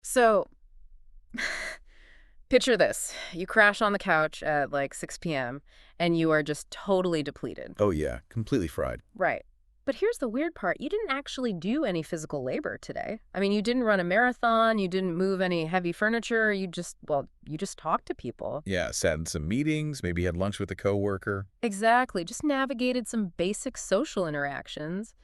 So, picture this. You crash on the couch at like 6 p.m. and you are just totally depleted. Oh yeah, completely fried. Right. But here's the weird part. You didn't actually do any physical labor today. I mean, you didn't run a marathon, you didn't move any heavy furniture, you just talked to people. Yeah, sat in some meetings, maybe had lunch with a coworker. Exactly. Just navigated some basic social interactions.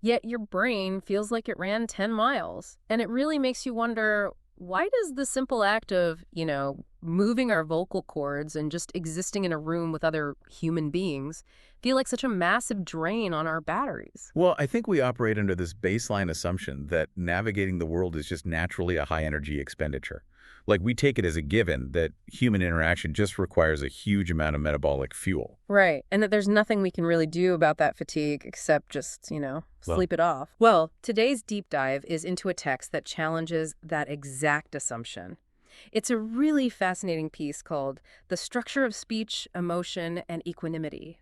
Yet your brain feels like it ran 10 miles. And it really makes you wonder, why does the simple act of, moving our vocal cords and just existing in a room with other human beings feel like such a massive drain on our batteries? Well, I think we operate under this baseline assumption that navigating the world is just naturally a high-energy expenditure. Like, we take it as a given that human interaction just requires a huge amount of metabolic fuel. Right. And that there's nothing we can really do about that fatigue except just, Well, sleep it off. Well, today's deep dive is into a text that challenges that exact assumption. It's a really fascinating piece called The Structure of Speech, Emotion, and Equanimity.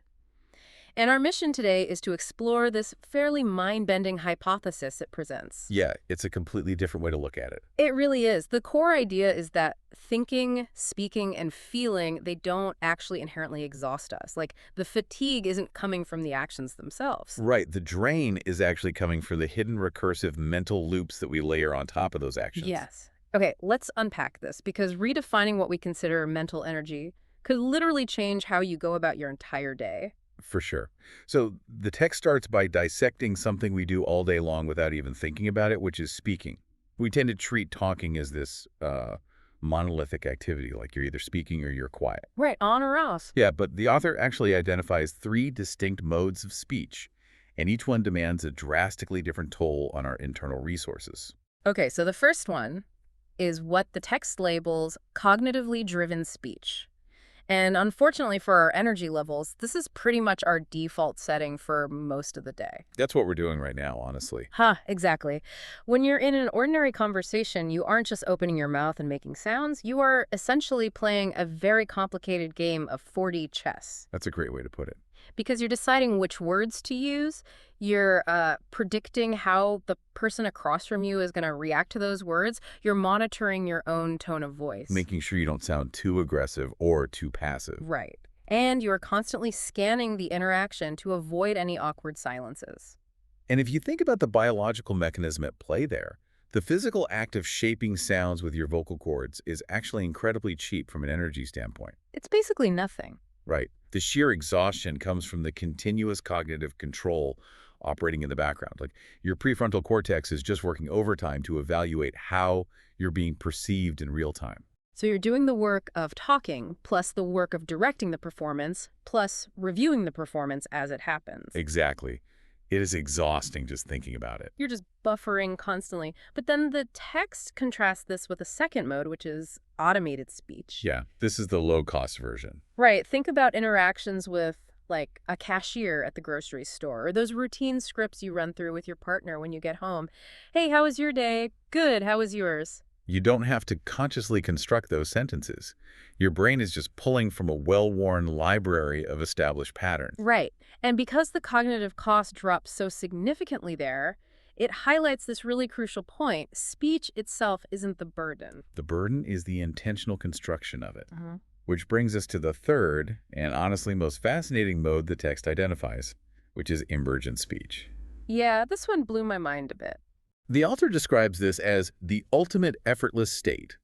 And our mission today is to explore this fairly mind-bending hypothesis it presents. yeah, it's a completely different way to look at it. It really is. The core idea is that thinking, speaking, and feeling, they don't actually inherently exhaust us. Like, the fatigue isn't coming from the actions themselves. Right, the drain is actually coming from the hidden recursive mental loops that we layer on top of those actions. Yes. Okay, let's unpack this, because redefining what we consider mental energy could literally change how you go about your entire day. For sure. So the text starts by dissecting something we do all day long without even thinking about it, which is speaking. We tend to treat talking as this monolithic activity, like you're either speaking or you're quiet. Right, on or off. Yeah, but the author actually identifies 3 distinct modes of speech, and each one demands a drastically different toll on our internal resources. Okay, so the first one is what the text labels cognitively driven speech. And unfortunately for our energy levels, this is pretty much our default setting for most of the day. That's what we're doing right now, honestly. Exactly. When you're in an ordinary conversation, you aren't just opening your mouth and making sounds. You are essentially playing a very complicated game of 4D chess. That's a great way to put it. Because you're deciding which words to use, you're predicting how the person across from you is going to react to those words, you're monitoring your own tone of voice. Making sure you don't sound too aggressive or too passive. Right. And you're constantly scanning the interaction to avoid any awkward silences. And if you think about the biological mechanism at play there, the physical act of shaping sounds with your vocal cords is actually incredibly cheap from an energy standpoint. It's basically nothing. Right. The sheer exhaustion comes from the continuous cognitive control operating in the background. Like, your prefrontal cortex is just working overtime to evaluate how you're being perceived in real time. So you're doing the work of talking, plus the work of directing the performance, plus reviewing the performance as it happens. Exactly. It is exhausting just thinking about it. You're just buffering constantly. But then the text contrasts this with a second mode, which is automated speech. Yeah, this is the low-cost version. Right. Think about interactions with, like, a cashier at the grocery store, or those routine scripts you run through with your partner when you get home. Hey, how was your day? Good. How was yours? You don't have to consciously construct those sentences. Your brain is just pulling from a well-worn library of established patterns. Right. And because the cognitive cost drops so significantly there, it highlights this really crucial point. Speech itself isn't the burden. The burden is the intentional construction of it. Which brings us to the third, and honestly most fascinating mode the text identifies, which is emergent speech. Yeah, this one blew my mind a bit. The author describes this as the ultimate effortless state.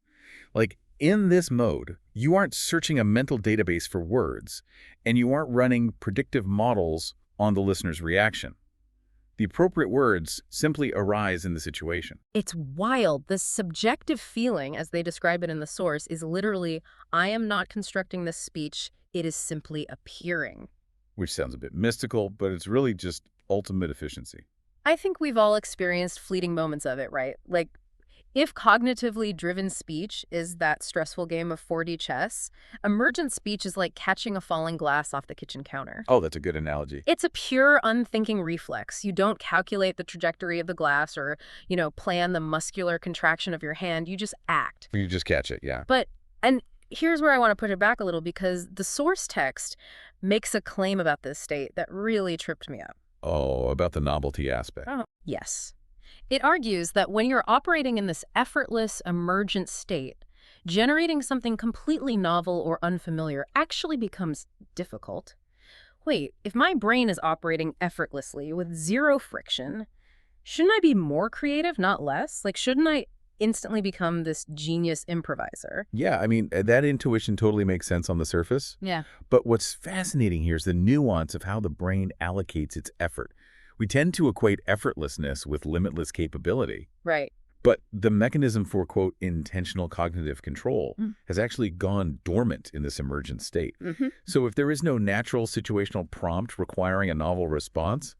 Like, in this mode, you aren't searching a mental database for words, and you aren't running predictive models on the listener's reaction. The appropriate words simply arise in the situation. It's wild. The subjective feeling, as they describe it in the source, is literally, I am not constructing this speech, it is simply appearing. Which sounds a bit mystical, but it's really just ultimate efficiency. I think we've all experienced fleeting moments of it, right? Like, if cognitively driven speech is that stressful game of 4D chess, emergent speech is like catching a falling glass off the kitchen counter. Oh, that's a good analogy. It's a pure unthinking reflex. You don't calculate the trajectory of the glass or, plan the muscular contraction of your hand. You just act. You just catch it, yeah. And here's where I want to push it back a little, because the source text makes a claim about this state that really tripped me up. Oh, about the novelty aspect. Oh. Yes. It argues that when you're operating in this effortless, emergent state, generating something completely novel or unfamiliar actually becomes difficult. Wait, if my brain is operating effortlessly with zero friction, shouldn't I be more creative, not less? Like, shouldn't I instantly become this genius improviser? Yeah, I mean, that intuition totally makes sense on the surface. Yeah. But what's fascinating here is the nuance of how the brain allocates its effort. We tend to equate effortlessness with limitless capability. Right. But the mechanism for, quote, intentional cognitive control has actually gone dormant in this emergent state. So if there is no natural situational prompt requiring a novel response,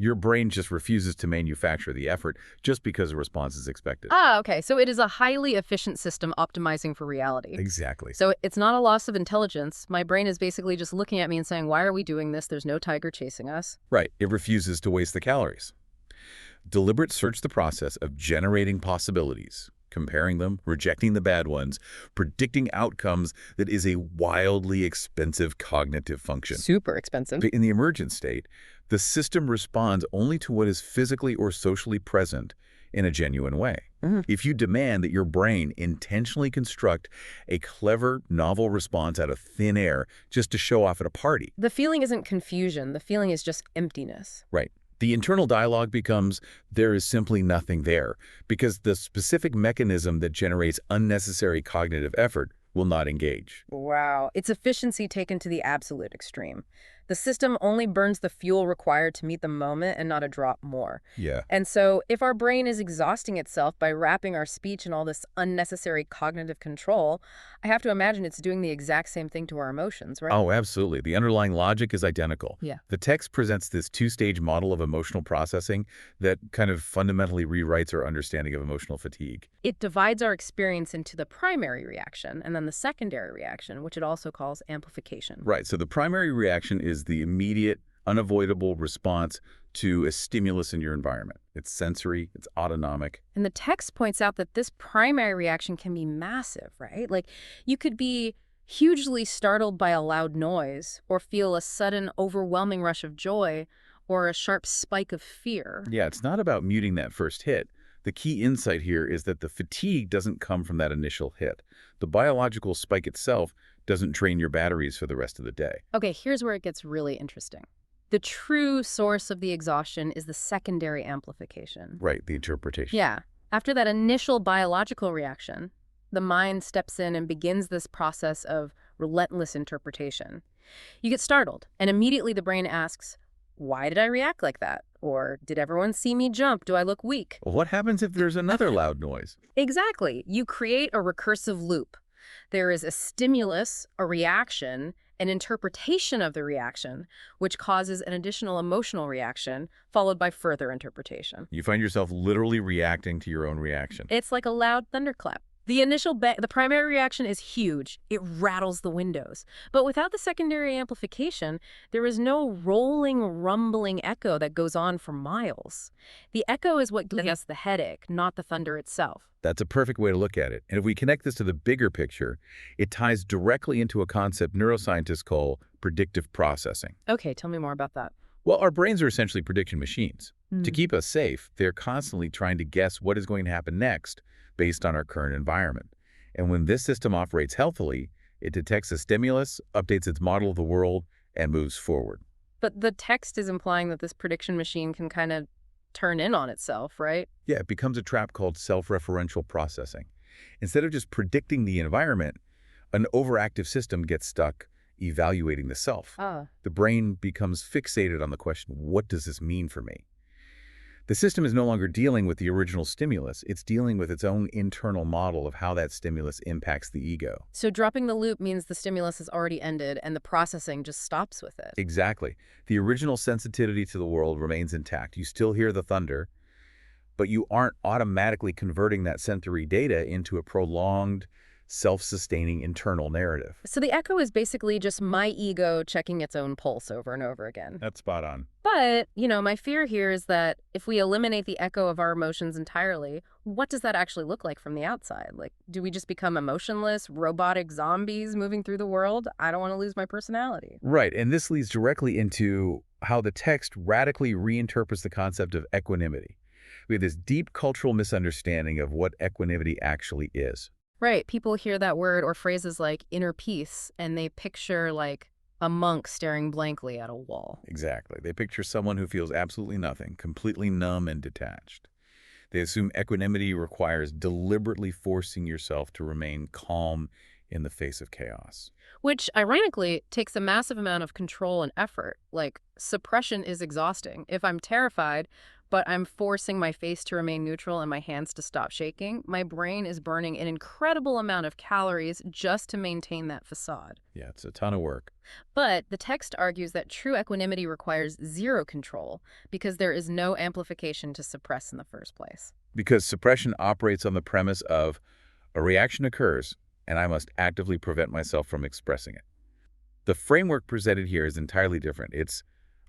your brain just refuses to manufacture the effort just because a response is expected. Ah, okay. So it is a highly efficient system optimizing for reality. Exactly. So it's not a loss of intelligence. My brain is basically just looking at me and saying, why are we doing this? There's no tiger chasing us. Right. It refuses to waste the calories. Deliberate search the process of generating possibilities, comparing them, rejecting the bad ones, predicting outcomes that is a wildly expensive cognitive function. Super expensive. In the emergent state, the system responds only to what is physically or socially present in a genuine way. If you demand that your brain intentionally construct a clever, novel response out of thin air just to show off at a party. The feeling isn't confusion. The feeling is just emptiness. Right. The internal dialogue becomes, there is simply nothing there, because the specific mechanism that generates unnecessary cognitive effort will not engage. Wow. It's efficiency taken to the absolute extreme. The system only burns the fuel required to meet the moment and not a drop more. Yeah. And so if our brain is exhausting itself by wrapping our speech in all this unnecessary cognitive control, I have to imagine it's doing the exact same thing to our emotions, right? Oh, absolutely. The underlying logic is identical. Yeah. The text presents this two-stage model of emotional processing that kind of fundamentally rewrites our understanding of emotional fatigue. It divides our experience into the primary reaction and then the secondary reaction, which it also calls amplification. Right. So the primary reaction is the immediate, unavoidable response to a stimulus in your environment. It's sensory, it's autonomic. And the text points out that this primary reaction can be massive, right? Like, you could be hugely startled by a loud noise or feel a sudden, overwhelming rush of joy or a sharp spike of fear. Yeah, it's not about muting that first hit. The key insight here is that the fatigue doesn't come from that initial hit. The biological spike itself doesn't drain your batteries for the rest of the day. Okay, here's where it gets really interesting. The true source of the exhaustion is the secondary amplification. Right, the interpretation. Yeah. After that initial biological reaction, the mind steps in and begins this process of relentless interpretation. You get startled, and immediately the brain asks, why did I react like that? Or did everyone see me jump? Do I look weak? Well, what happens if there's another loud noise? Exactly. You create a recursive loop. There is a stimulus, a reaction, an interpretation of the reaction, which causes an additional emotional reaction, followed by further interpretation. You find yourself literally reacting to your own reaction. It's like a loud thunderclap. The primary reaction is huge. It rattles the windows. But without the secondary amplification, there is no rolling, rumbling echo that goes on for miles. The echo is what gives us the headache, not the thunder itself. That's a perfect way to look at it. And if we connect this to the bigger picture, it ties directly into a concept neuroscientists call predictive processing. Okay, tell me more about that. Well, our brains are essentially prediction machines. To keep us safe, they're constantly trying to guess what is going to happen next based on our current environment. And when this system operates healthily, it detects a stimulus, updates its model of the world, and moves forward. But the text is implying that this prediction machine can kind of turn in on itself, right? Yeah, it becomes a trap called self-referential processing. Instead of just predicting the environment, an overactive system gets stuck evaluating the self. The brain becomes fixated on the question, what does this mean for me? The system is no longer dealing with the original stimulus. It's dealing with its own internal model of how that stimulus impacts the ego. So dropping the loop means the stimulus has already ended and the processing just stops with it. Exactly. The original sensitivity to the world remains intact. You still hear the thunder, but you aren't automatically converting that sensory data into a prolonged, self-sustaining internal narrative. So the echo is basically just my ego checking its own pulse over and over again. That's spot on. But, my fear here is that if we eliminate the echo of our emotions entirely, what does that actually look like from the outside? Like, do we just become emotionless, robotic zombies moving through the world? I don't want to lose my personality. Right, and this leads directly into how the text radically reinterprets the concept of equanimity. We have this deep cultural misunderstanding of what equanimity actually is. Right. People hear that word or phrases like inner peace, and they picture like a monk staring blankly at a wall. Exactly. They picture someone who feels absolutely nothing, completely numb and detached. They assume equanimity requires deliberately forcing yourself to remain calm in the face of chaos. Which, ironically, takes a massive amount of control and effort. Like, suppression is exhausting. If I'm terrified, but I'm forcing my face to remain neutral and my hands to stop shaking, my brain is burning an incredible amount of calories just to maintain that facade. Yeah, it's a ton of work. But the text argues that true equanimity requires zero control because there is no amplification to suppress in the first place. Because suppression operates on the premise of a reaction occurs, and I must actively prevent myself from expressing it. The framework presented here is entirely different. It's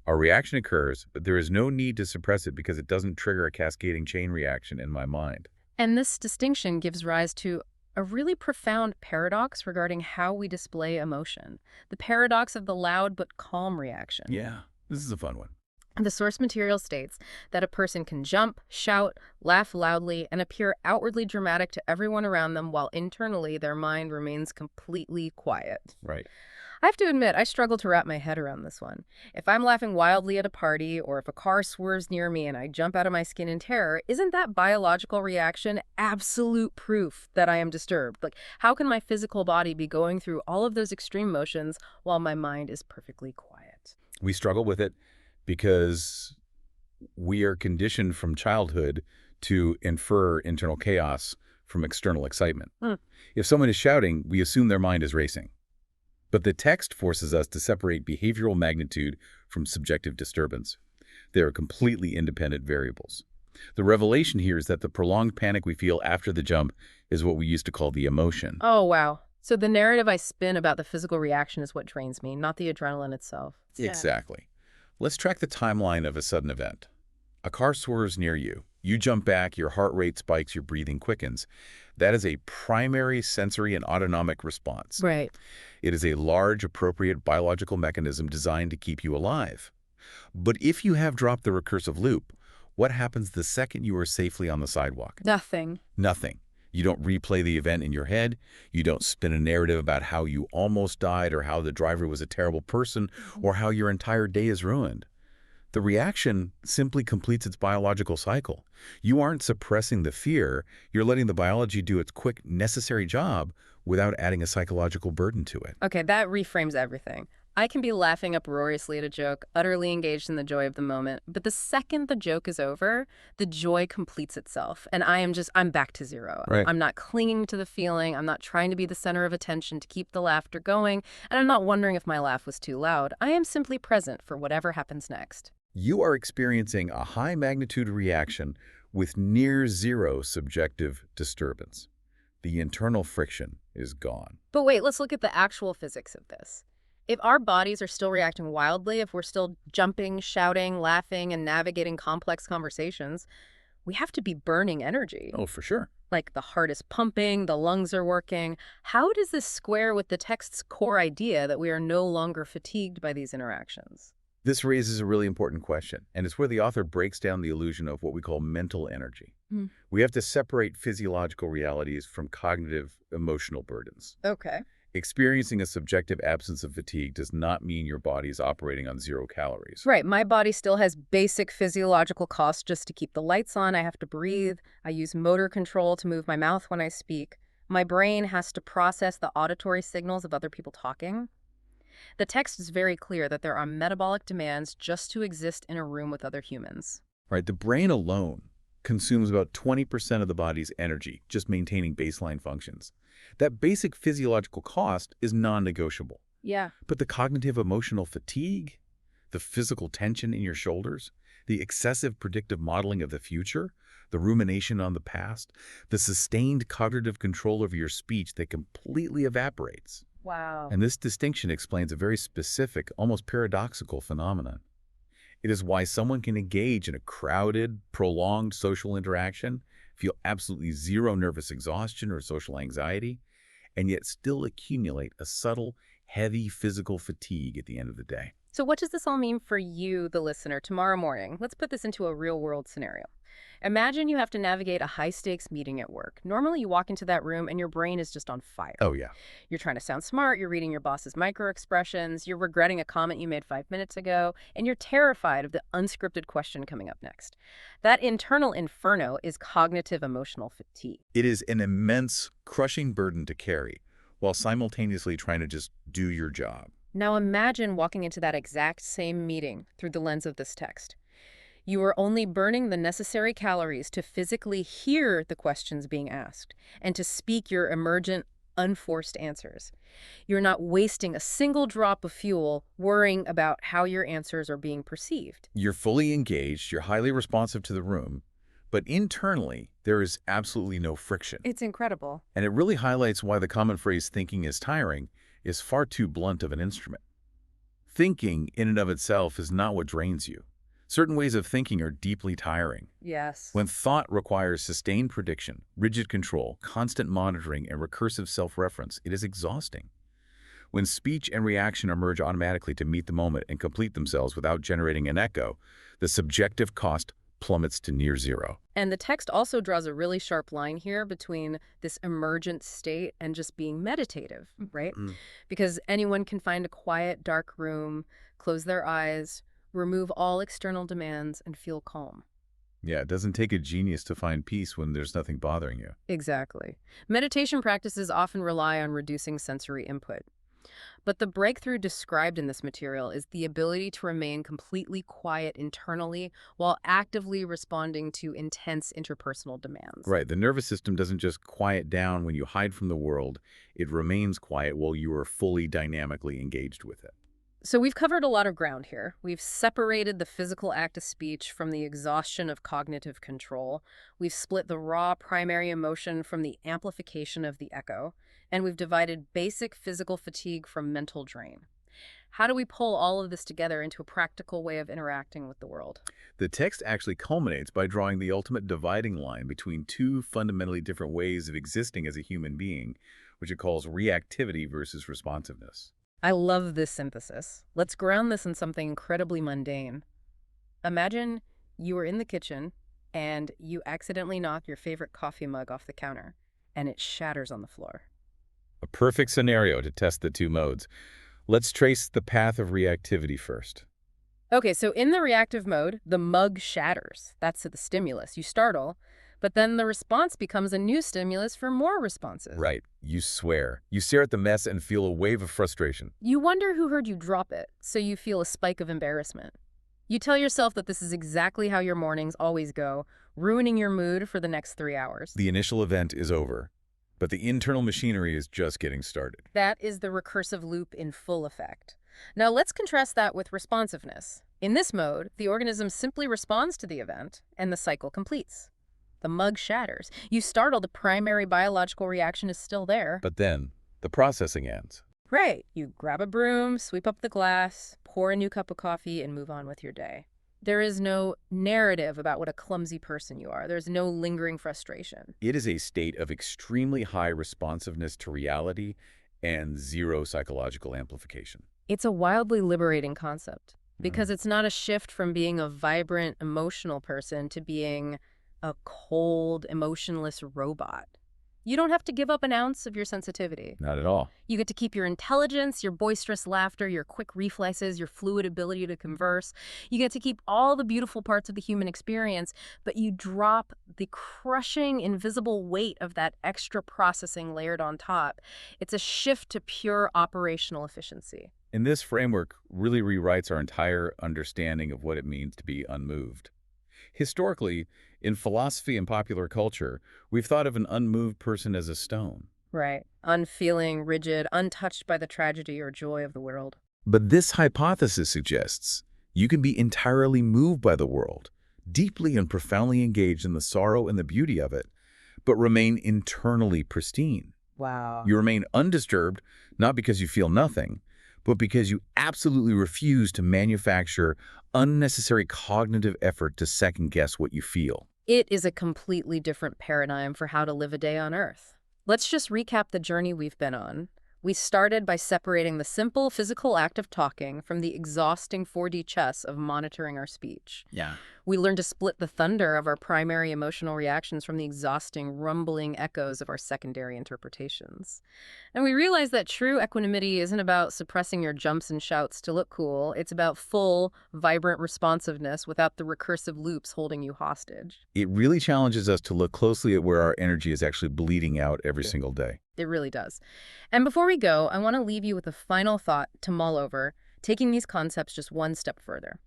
a reaction occurs, but there is no need to suppress it because it doesn't trigger a cascading chain reaction in my mind. And this distinction gives rise to a really profound paradox regarding how we display emotion. The paradox of the loud but calm reaction. Yeah, this is a fun one. The source material states that a person can jump, shout, laugh loudly, and appear outwardly dramatic to everyone around them while internally their mind remains completely quiet. Right. I have to admit, I struggle to wrap my head around this one. If I'm laughing wildly at a party, or if a car swerves near me and I jump out of my skin in terror, isn't that biological reaction absolute proof that I am disturbed? Like, how can my physical body be going through all of those extreme motions while my mind is perfectly quiet? We struggle with it because we are conditioned from childhood to infer internal chaos from external excitement. If someone is shouting, we assume their mind is racing. But the text forces us to separate behavioral magnitude from subjective disturbance. They are completely independent variables. The revelation here is that the prolonged panic we feel after the jump is what we used to call the emotion. Oh, wow. So the narrative I spin about the physical reaction is what drains me, not the adrenaline itself. Exactly. Let's track the timeline of a sudden event. A car swerves near you. You jump back, your heart rate spikes, your breathing quickens. That is a primary sensory and autonomic response. Right. It is a large, appropriate biological mechanism designed to keep you alive. But if you have dropped the recursive loop, what happens the second you are safely on the sidewalk? Nothing. Nothing. You don't replay the event in your head. You don't spin a narrative about how you almost died or how the driver was a terrible person or how your entire day is ruined. The reaction simply completes its biological cycle. You aren't suppressing the fear. You're letting the biology do its quick, necessary job without adding a psychological burden to it. Okay, that reframes everything. I can be laughing uproariously at a joke, utterly engaged in the joy of the moment, but the second the joke is over, the joy completes itself, and I'm back to zero. Right. I'm not clinging to the feeling, I'm not trying to be the center of attention to keep the laughter going, and I'm not wondering if my laugh was too loud. I am simply present for whatever happens next. You are experiencing a high-magnitude reaction with near-zero subjective disturbance. The internal friction is gone. But wait, let's look at the actual physics of this. If our bodies are still reacting wildly, if we're still jumping, shouting, laughing, and navigating complex conversations, we have to be burning energy. Oh, for sure. Like the heart is pumping, the lungs are working. How does this square with the text's core idea that we are no longer fatigued by these interactions? This raises a really important question, and it's where the author breaks down the illusion of what we call mental energy. We have to separate physiological realities from cognitive, emotional burdens. Okay. Experiencing a subjective absence of fatigue does not mean your body is operating on 0 calories. Right. My body still has basic physiological costs just to keep the lights on. I have to breathe. I use motor control to move my mouth when I speak. My brain has to process the auditory signals of other people talking. The text is very clear that there are metabolic demands just to exist in a room with other humans. Right, the brain alone consumes about 20% of the body's energy, just maintaining baseline functions. That basic physiological cost is non-negotiable. Yeah. But the cognitive emotional fatigue, the physical tension in your shoulders, the excessive predictive modeling of the future, the rumination on the past, the sustained cognitive control over your speech that completely evaporates. Wow. And this distinction explains a very specific, almost paradoxical phenomenon. It is why someone can engage in a crowded, prolonged social interaction, feel absolutely zero nervous exhaustion or social anxiety, and yet still accumulate a subtle, heavy physical fatigue at the end of the day. So what does this all mean for you, the listener, tomorrow morning? Let's put this into a real-world scenario. Imagine you have to navigate a high-stakes meeting at work. Normally, you walk into that room and your brain is just on fire. Oh, yeah. You're trying to sound smart, you're reading your boss's micro-expressions, you're regretting a comment you made 5 minutes ago, and you're terrified of the unscripted question coming up next. That internal inferno is cognitive emotional fatigue. It is an immense, crushing burden to carry, while simultaneously trying to just do your job. Now imagine walking into that exact same meeting through the lens of this text. You are only burning the necessary calories to physically hear the questions being asked and to speak your emergent, unforced answers. You're not wasting a single drop of fuel worrying about how your answers are being perceived. You're fully engaged, you're highly responsive to the room, but internally, there is absolutely no friction. It's incredible. And it really highlights why the common phrase thinking is tiring is far too blunt of an instrument. Thinking, in and of itself, is not what drains you. Certain ways of thinking are deeply tiring. Yes. When thought requires sustained prediction, rigid control, constant monitoring, and recursive self-reference, it is exhausting. When speech and reaction emerge automatically to meet the moment and complete themselves without generating an echo, the subjective cost plummets to near zero. And the text also draws a really sharp line here between this emergent state and just being meditative, right? Because anyone can find a quiet, dark room, close their eyes, remove all external demands, and feel calm. Yeah, it doesn't take a genius to find peace when there's nothing bothering you. Exactly. Meditation practices often rely on reducing sensory input. But the breakthrough described in this material is the ability to remain completely quiet internally while actively responding to intense interpersonal demands. Right, the nervous system doesn't just quiet down when you hide from the world. It remains quiet while you are fully dynamically engaged with it. So we've covered a lot of ground here. We've separated the physical act of speech from the exhaustion of cognitive control. We've split the raw primary emotion from the amplification of the echo. And we've divided basic physical fatigue from mental drain. How do we pull all of this together into a practical way of interacting with the world? The text actually culminates by drawing the ultimate dividing line between two fundamentally different ways of existing as a human being, which it calls reactivity versus responsiveness. I love this synthesis. Let's ground this in something incredibly mundane. Imagine you are in the kitchen and you accidentally knock your favorite coffee mug off the counter and it shatters on the floor. A perfect scenario to test the two modes. Let's trace the path of reactivity first. Okay, so in the reactive mode, the mug shatters. That's the stimulus. You startle, but then the response becomes a new stimulus for more responses. Right. You swear. You stare at the mess and feel a wave of frustration. You wonder who heard you drop it, so you feel a spike of embarrassment. You tell yourself that this is exactly how your mornings always go, ruining your mood for the next 3 hours. The initial event is over, but the internal machinery is just getting started. That is the recursive loop in full effect. Now let's contrast that with responsiveness. In this mode, the organism simply responds to the event, and the cycle completes. The mug shatters. You startle, the primary biological reaction is still there. But then, the processing ends. Right. You grab a broom, sweep up the glass, pour a new cup of coffee, and move on with your day. There is no narrative about what a clumsy person you are. There's no lingering frustration. It is a state of extremely high responsiveness to reality and zero psychological amplification. It's a wildly liberating concept because it's not a shift from being a vibrant, emotional person to being a cold, emotionless robot. You don't have to give up an ounce of your sensitivity. Not at all. You get to keep your intelligence, your boisterous laughter, your quick reflexes, your fluid ability to converse. You get to keep all the beautiful parts of the human experience, but you drop the crushing, invisible weight of that extra processing layered on top. It's a shift to pure operational efficiency. And this framework really rewrites our entire understanding of what it means to be unmoved. Historically, in philosophy and popular culture, we've thought of an unmoved person as a stone. Right. Unfeeling, rigid, untouched by the tragedy or joy of the world. But this hypothesis suggests you can be entirely moved by the world, deeply and profoundly engaged in the sorrow and the beauty of it, but remain internally pristine. Wow. You remain undisturbed, not because you feel nothing, but because you absolutely refuse to manufacture unnecessary cognitive effort to second-guess what you feel. It is a completely different paradigm for how to live a day on Earth. Let's just recap the journey we've been on. We started by separating the simple physical act of talking from the exhausting 4D chess of monitoring our speech. Yeah. We learned to split the thunder of our primary emotional reactions from the exhausting, rumbling echoes of our secondary interpretations. And we realized that true equanimity isn't about suppressing your jumps and shouts to look cool. It's about full, vibrant responsiveness without the recursive loops holding you hostage. It really challenges us to look closely at where our energy is actually bleeding out every single day. It really does. And before we go, I want to leave you with a final thought to mull over, taking these concepts just one step further.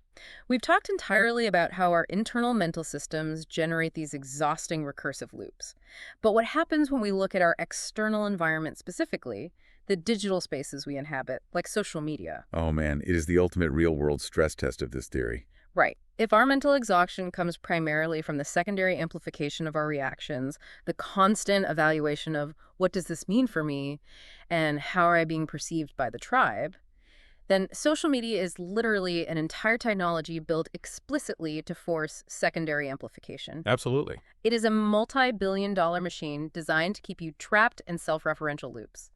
We've talked entirely about how our internal mental systems generate these exhausting recursive loops. But what happens when we look at our external environment specifically, the digital spaces we inhabit, like social media? Oh man, it is the ultimate real-world stress test of this theory. Right. If our mental exhaustion comes primarily from the secondary amplification of our reactions, the constant evaluation of what does this mean for me and how are I being perceived by the tribe, then social media is literally an entire technology built explicitly to force secondary amplification. Absolutely. It is a multi-billion-dollar machine designed to keep you trapped in self-referential loops.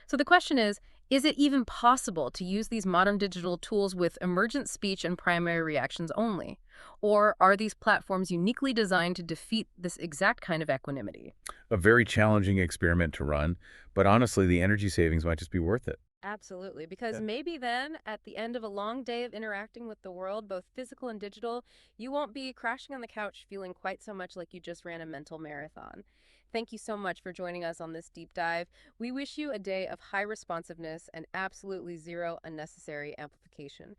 So the question is it even possible to use these modern digital tools with emergent speech and primary reactions only? Or are these platforms uniquely designed to defeat this exact kind of equanimity? A very challenging experiment to run, but honestly, the energy savings might just be worth it. Absolutely, because Yeah. maybe then, at the end of a long day of interacting with the world, both physical and digital, you won't be crashing on the couch feeling quite so much like you just ran a mental marathon. Thank you so much for joining us on this deep dive. We wish you a day of high responsiveness and absolutely zero unnecessary amplification.